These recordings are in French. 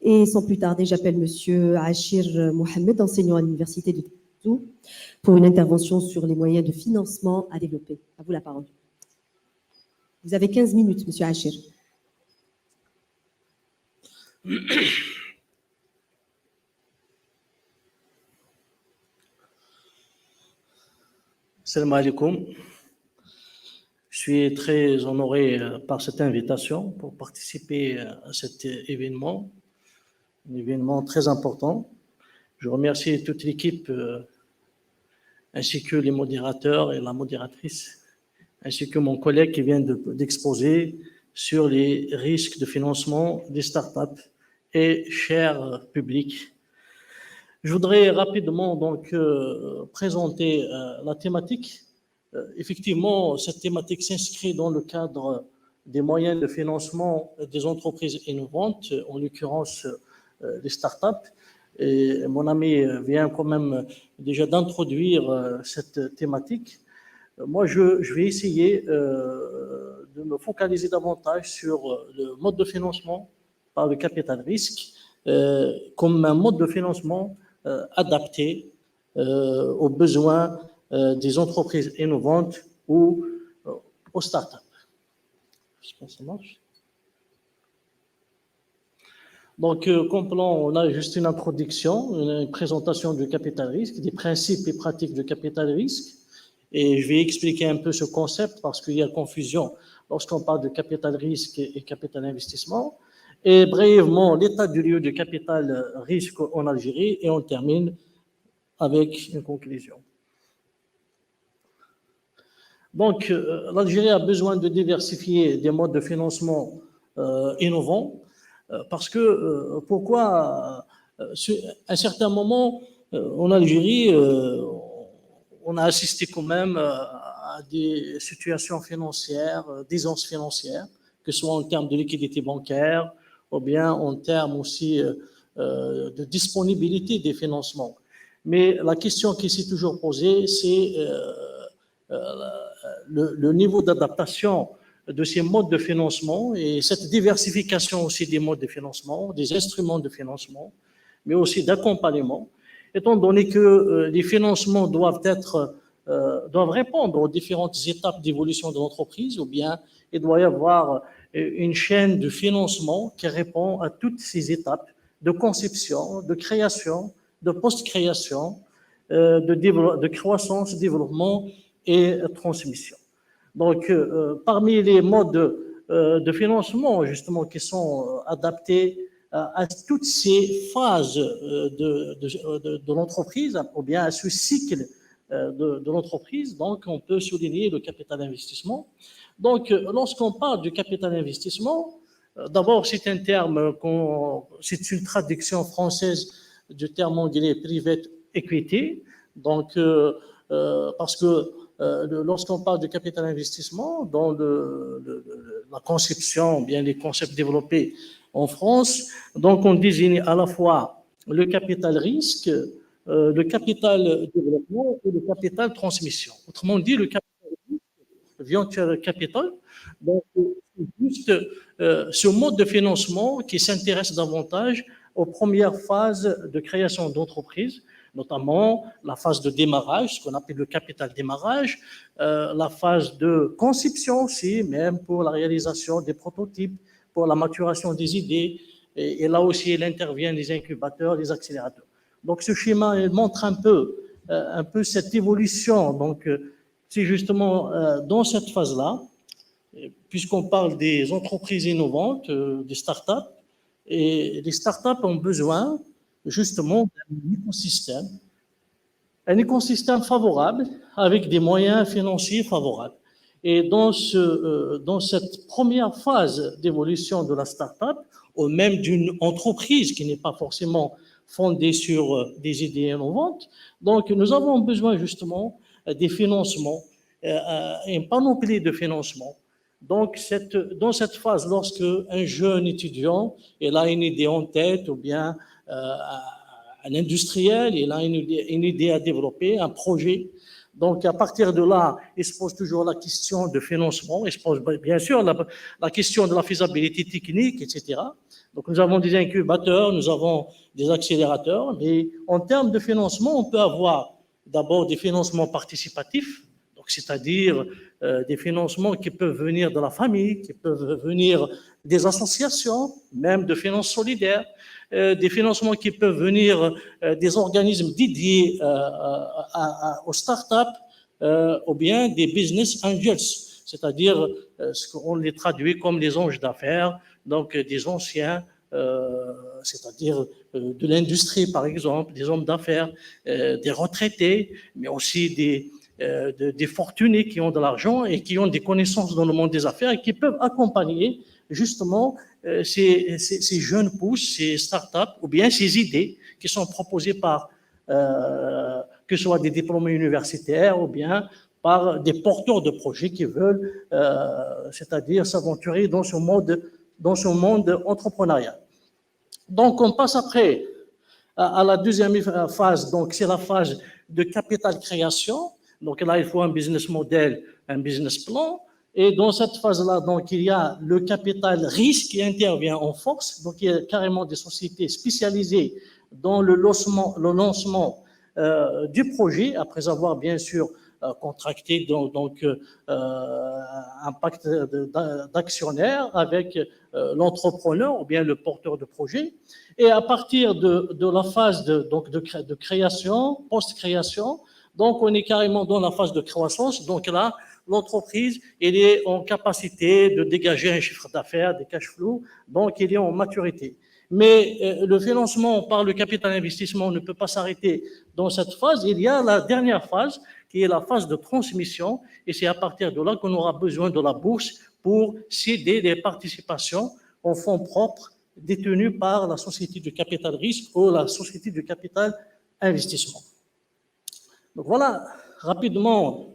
Et sans plus tarder, j'appelle Monsieur Achir Mohamed, enseignant à l'Université de Timbuktu, pour une intervention sur les moyens de financement à développer. À vous la parole. Vous avez 15 minutes, Monsieur Achir. Salam alaikum. Je suis très honoré par cette invitation pour participer à cet événement, un événement très important. Je remercie toute l'équipe ainsi que les modérateurs et la modératrice, ainsi que mon collègue qui vient d'exposer sur les risques de financement des startups et cher public. Je voudrais rapidement donc présenter la thématique. Effectivement, cette thématique s'inscrit dans le cadre des moyens de financement des entreprises innovantes, en l'occurrence les startups. Et mon ami vient quand même déjà d'introduire cette thématique. Moi, je vais essayer de me focaliser davantage sur le mode de financement par le capital risque comme un mode de financement adapté aux besoins des entreprises innovantes ou aux startups. Je pense que ça marche. Donc, comme plan, on a juste une introduction, une présentation du capital risque, des principes et pratiques du capital risque. Et je vais expliquer un peu ce concept parce qu'il y a confusion lorsqu'on parle de capital risque et capital investissement. Et brièvement, l'état du lieu du capital risque en Algérie et on termine avec une conclusion. Donc, l'Algérie a besoin de diversifier des modes de financement innovants parce que, pourquoi, à un certain moment, en Algérie, on a assisté quand même à des situations financières, d'aisance financière, que ce soit en termes de liquidité bancaire ou bien en termes aussi de disponibilité des financements. Mais la question qui s'est toujours posée, c'est le niveau d'adaptation de ces modes de financement et cette diversification aussi des modes de financement, des instruments de financement, mais aussi d'accompagnement, étant donné que les financements doivent répondre aux différentes étapes d'évolution de l'entreprise, ou bien il doit y avoir une chaîne de financement qui répond à toutes ces étapes de conception, de création, de post-création, de croissance, développement et transmission. Donc, parmi les modes de financement, justement, qui sont adaptés à toutes ces phases de l'entreprise, ou bien à ce cycle de l'entreprise, donc on peut souligner le capital investissement. Donc, lorsqu'on parle du capital investissement, d'abord, c'est un terme, c'est une traduction française du terme anglais private equity, donc parce que lorsqu'on parle de capital investissement, dans la conception, bien les concepts développés en France, donc on désigne à la fois le capital risque, le capital développement et le capital transmission. Autrement dit, le capital risque, venture capital, donc c'est juste ce mode de financement qui s'intéresse davantage aux premières phases de création d'entreprise, notamment la phase de démarrage, ce qu'on appelle le capital démarrage, la phase de conception aussi, même pour la réalisation des prototypes, pour la maturation des idées, et là aussi, il intervient les incubateurs, les accélérateurs. Donc, ce schéma il montre un peu cette évolution. Donc, c'est justement dans cette phase-là, puisqu'on parle des entreprises innovantes, des startups, et les startups ont besoin justement un écosystème favorable avec des moyens financiers favorables. Et dans cette première phase d'évolution de la start-up, ou même d'une entreprise qui n'est pas forcément fondée sur des idées innovantes, donc nous avons besoin justement des financements, une panoplie de financements. Donc, dans cette phase, lorsque un jeune étudiant il a une idée en tête, ou bien un industriel, il a une idée à développer, un projet, Donc, à partir de là, il se pose toujours la question de financement, il se pose bien sûr la question de la faisabilité technique, etc. Donc, nous avons des incubateurs, nous avons des accélérateurs, mais en termes de financement, on peut avoir d'abord des financements participatifs, donc c'est-à-dire des financements qui peuvent venir de la famille, qui peuvent venir des associations, même de finances solidaires, des financements qui peuvent venir des organismes dédiés aux startups ou bien des business angels, c'est-à-dire ce qu'on les traduit comme les anges d'affaires, donc des anciens, c'est-à-dire de l'industrie par exemple, des hommes d'affaires, des retraités, mais aussi des fortunés qui ont de l'argent et qui ont des connaissances dans le monde des affaires et qui peuvent accompagner justement ces jeunes pousses, ces startups ou bien ces idées qui sont proposées par que ce soit des diplômés universitaires ou bien par des porteurs de projets qui veulent, c'est-à-dire s'aventurer dans ce monde entrepreneurial. Donc, on passe après à la deuxième phase, donc c'est la phase de capital création. Donc là, il faut un business model, un business plan. Et dans cette phase-là, donc, il y a le capital risque qui intervient en force. Donc, il y a carrément des sociétés spécialisées dans le lancement du projet, après avoir bien sûr contracté donc un pacte d'actionnaires avec l'entrepreneur ou bien le porteur de projet. Et à partir de la phase de création, post-création, donc on est carrément dans la phase de croissance. Donc là, l'entreprise, elle est en capacité de dégager un chiffre d'affaires, des cash flows, donc elle est en maturité. Mais le financement par le capital investissement ne peut pas s'arrêter dans cette phase. Il y a la dernière phase, qui est la phase de transmission, et c'est à partir de là qu'on aura besoin de la bourse pour céder des participations en fonds propres détenues par la société de capital risque ou la société de capital investissement. Donc voilà, rapidement,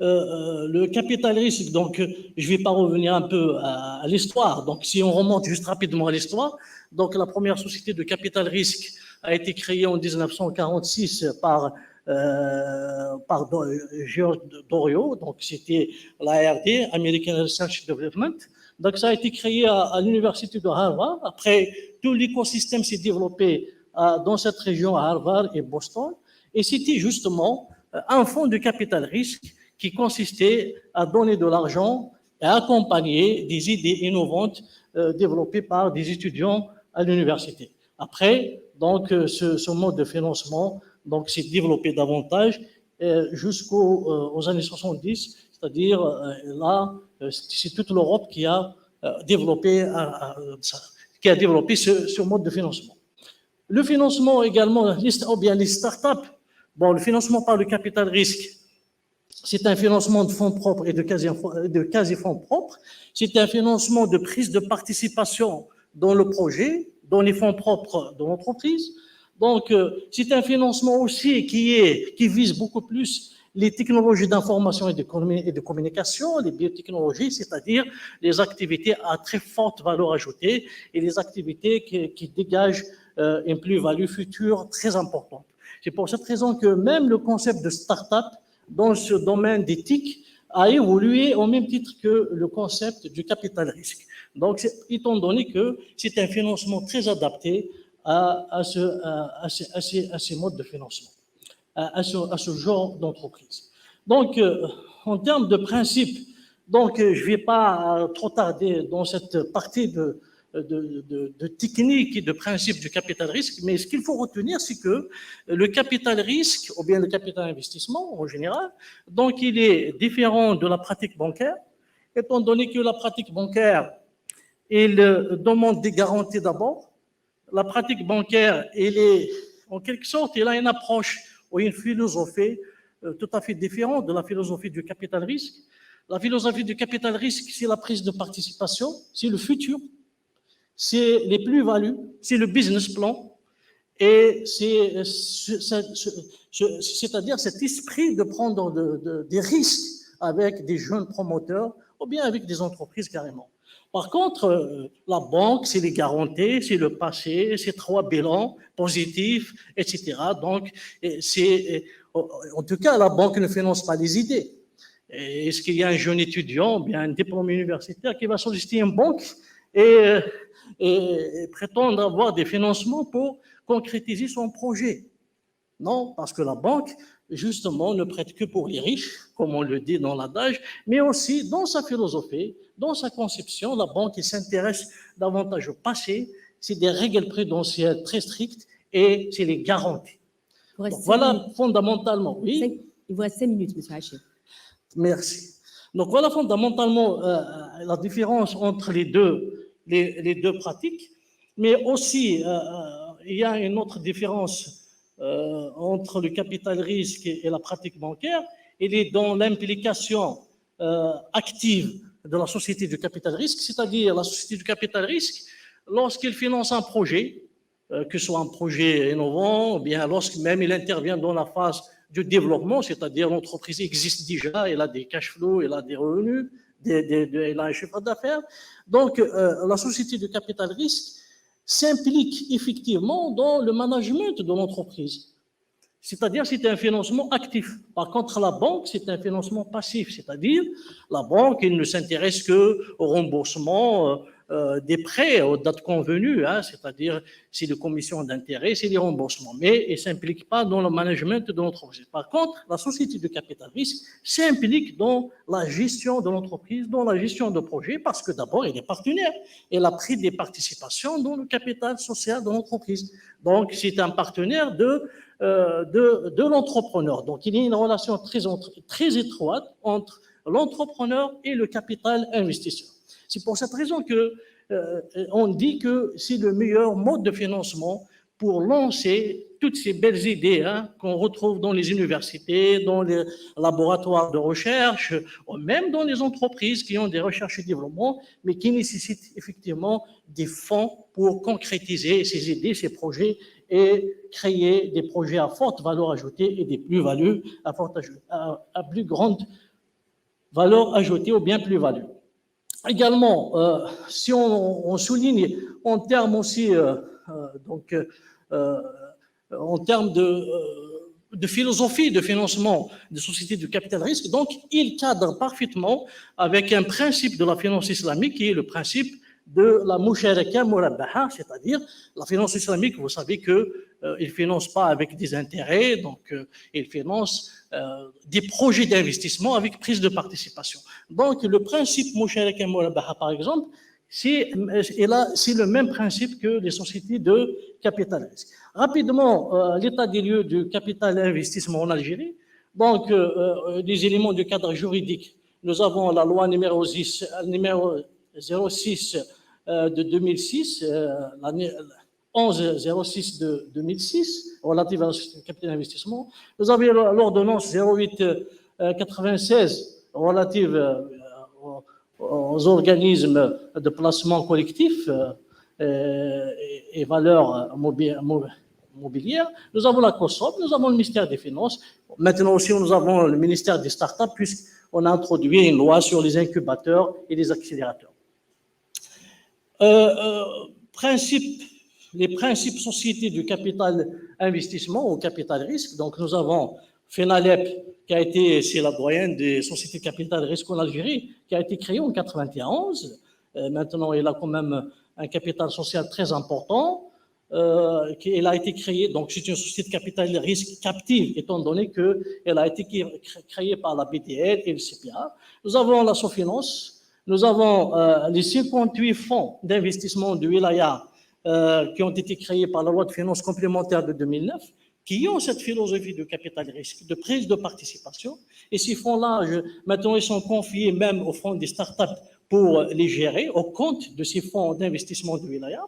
le capital risque, donc je ne vais pas revenir un peu à l'histoire. Donc si on remonte juste rapidement à l'histoire, donc la première société de capital risque a été créée en 1946 par George Doriot, donc c'était l'ARD, American Research Development. Donc ça a été créé à l'université de Harvard. Après, tout l'écosystème s'est développé dans cette région à Harvard et Boston. Et c'était justement un fonds de capital risque qui consistait à donner de l'argent et à accompagner des idées innovantes développées par des étudiants à l'université. Après, donc, ce mode de financement donc, s'est développé davantage jusqu'aux années 70, c'est-à-dire là, c'est toute l'Europe qui a développé ce mode de financement. Le financement également, ou bien les startups, bon, le financement par le capital risque, c'est un financement de fonds propres et de quasi-fonds propres. C'est un financement de prise de participation dans le projet, dans les fonds propres de l'entreprise. Donc, c'est un financement aussi qui vise beaucoup plus les technologies d'information et de communication, les biotechnologies, c'est-à-dire les activités à très forte valeur ajoutée et les activités qui dégagent une plus-value future très importante. C'est pour cette raison que même le concept de start-up dans ce domaine d'éthique a évolué au même titre que le concept du capital risque. Donc, étant donné que c'est un financement très adapté à ces modes de financement, à ce genre d'entreprise. Donc, en termes de principe, donc, je ne vais pas trop tarder dans cette partie de technique et de principe du capital risque, mais ce qu'il faut retenir, c'est que le capital risque, ou bien le capital investissement en général, donc il est différent de la pratique bancaire, étant donné que la pratique bancaire, il demande des garanties d'abord. La pratique bancaire, elle est, en quelque sorte, elle a une approche ou une philosophie tout à fait différente de la philosophie du capital risque. La philosophie du capital risque, c'est la prise de participation, c'est le futur, c'est les plus-values, c'est le business plan, et c'est-à-dire cet esprit de prendre des risques avec des jeunes promoteurs ou bien avec des entreprises carrément. Par contre, la banque, c'est les garanties, c'est le passé, c'est 3 bilans positifs, etc. Donc, en tout cas, la banque ne finance pas les idées. Est-ce qu'il y a un jeune étudiant, bien un diplômé universitaire qui va solliciter une banque et, et prétendre avoir des financements pour concrétiser son projet? Non, parce que la banque, justement, ne prête que pour les riches, comme on le dit dans l'adage, mais aussi dans sa philosophie, dans sa conception, la banque s'intéresse davantage au passé, c'est des règles prudentielles très strictes et c'est les garanties. Donc, voilà fondamentalement, oui. Il vous reste 5 minutes, M. Hachir. Merci. Donc voilà fondamentalement la différence entre les deux pratiques, mais aussi il y a une autre différence entre le capital risque et la pratique bancaire. Il est dans l'implication active de la société du capital risque, c'est-à-dire la société du capital risque, lorsqu'il finance un projet, que ce soit un projet innovant, ou bien lorsque même il intervient dans la phase du développement, c'est-à-dire l'entreprise existe déjà, elle a des cash flows, elle a des revenus, elle a un chiffre d'affaires. Donc, la société de capital risque s'implique effectivement dans le management de l'entreprise. C'est-à-dire, c'est un financement actif. Par contre, la banque, c'est un financement passif. C'est-à-dire, la banque, elle ne s'intéresse qu'au remboursement des prêts aux dates convenues, hein, c'est-à-dire, c'est les commissions d'intérêt, c'est les remboursements. Mais elle ne s'implique pas dans le management de l'entreprise. Par contre, la société de capital risque s'implique dans la gestion de l'entreprise, dans la gestion de projet, parce que d'abord, elle est partenaire. Elle a pris des participations dans le capital social de l'entreprise. Donc, c'est un partenaire de l'entrepreneur. Donc, il y a une relation très étroite entre l'entrepreneur et le capital investisseur. C'est pour cette raison que on dit que c'est le meilleur mode de financement pour lancer toutes ces belles idées hein, qu'on retrouve dans les universités, dans les laboratoires de recherche, ou même dans les entreprises qui ont des recherches et développement, mais qui nécessitent effectivement des fonds pour concrétiser ces idées, ces projets et créer des projets à forte valeur ajoutée et des plus-values à plus grande valeur ajoutée ou bien plus-value. Également, si on souligne en termes aussi, en termes de philosophie de financement des sociétés de capital risque, donc il cadre parfaitement avec un principe de la finance islamique qui est le principe de la musharaka murabbaha, c'est-à-dire la finance islamique, vous savez qu'il ne finance pas avec des intérêts, donc il finance des projets d'investissement avec prise de participation. Donc le principe musharaka murabbaha, par exemple, c'est le même principe que les sociétés de capital risque. Rapidement, l'état des lieux du capital investissement en Algérie, donc des éléments du cadre juridique. Nous avons la loi numéro 06 de 2006, l'année 1106 de 2006, relative à la société de capital d'investissement. Nous avons l'ordonnance 0896 relative aux organismes de placement collectif et valeurs mobilières. Nous avons la COSOP, nous avons le ministère des Finances. Maintenant aussi, nous avons le ministère des startups puisqu'on a introduit une loi sur les incubateurs et les accélérateurs. Les principes sociétés du capital investissement ou capital risque. Donc, nous avons FENALEP, c'est la doyenne des sociétés de capital risque en Algérie, qui a été créée en 91. Maintenant, elle a quand même un capital social très important. Elle a été créée, donc c'est une société de capital risque captive, étant donné qu'elle a été créée par la BDL et le CPA. Nous avons la Sofinance. Nous avons les 58 fonds d'investissement du Wilaya qui ont été créés par la loi de finances complémentaire de 2009, qui ont cette philosophie de capital risque, de prise de participation. Et ces fonds-là, maintenant, ils sont confiés même aux fonds des startups pour les gérer, au compte de ces fonds d'investissement du Wilaya.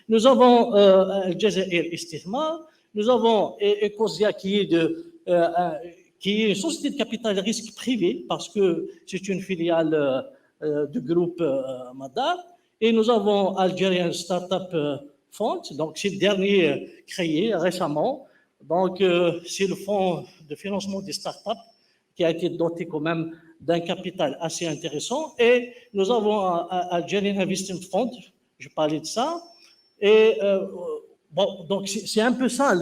Nous avons Al-Jazair Istithmar, nous avons Ecosia qui est une société de capital risque privé, parce que c'est une filiale du groupe Madar, et nous avons Algerian Startup Fund, donc c'est le dernier créé récemment, donc c'est le fonds de financement des startups qui a été doté quand même d'un capital assez intéressant, et nous avons Algerian Investment Fund, je parlais de ça, et Bon, donc c'est un peu ça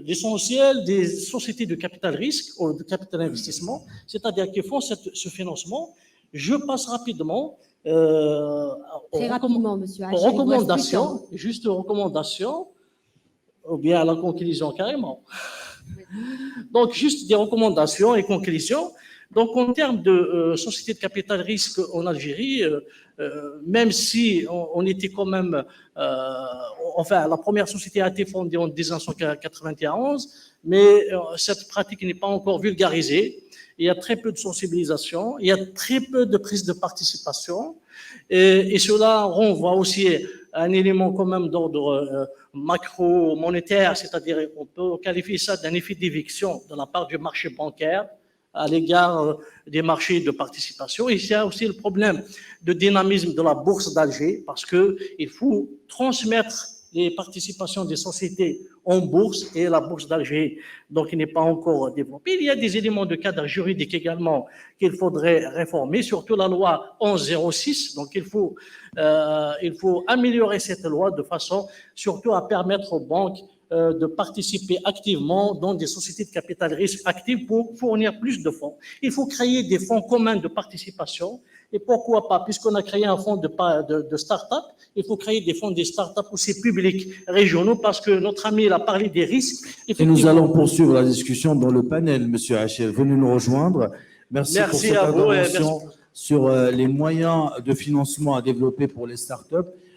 l'essentiel des sociétés de capital risque ou de capital investissement, c'est-à-dire qu'ils font ce financement. Je passe rapidement Très rapidement, monsieur aux Achir, il vous reste plus de recommandations, temps. juste aux recommandations, ou bien à la conclusion carrément. Donc, juste des recommandations et conclusions. Donc, en termes de société de capital risque en Algérie, même si on était quand même, enfin, la première société a été fondée en 1991, mais cette pratique n'est pas encore vulgarisée. Il y a très peu de sensibilisation, il y a très peu de prise de participation, et cela renvoie aussi à un élément quand même d'ordre macro-monétaire, c'est-à-dire on peut qualifier ça d'un effet d'éviction de la part du marché bancaire à l'égard des marchés de participation. Et il y a aussi le problème de dynamisme de la bourse d'Alger, parce qu'il faut transmettre les participations des sociétés en bourse, et la bourse d'Alger, donc, il n'est pas encore développée. Il y a des éléments de cadre juridique également qu'il faudrait réformer, surtout la loi 1106. Donc, il faut améliorer cette loi de façon surtout à permettre aux banques de participer activement dans des sociétés de capital risque actives pour fournir plus de fonds. Il faut créer des fonds communs de participation. Et pourquoi pas, puisqu'on a créé un fonds de start-up, il faut créer des fonds des start-up aussi publics régionaux, parce que notre ami il a parlé des risques. Et nous allons poursuivre la discussion dans le panel, Monsieur Achir. Venez nous rejoindre. Merci pour cette à vous, intervention sur les moyens de financement à développer pour les start-up.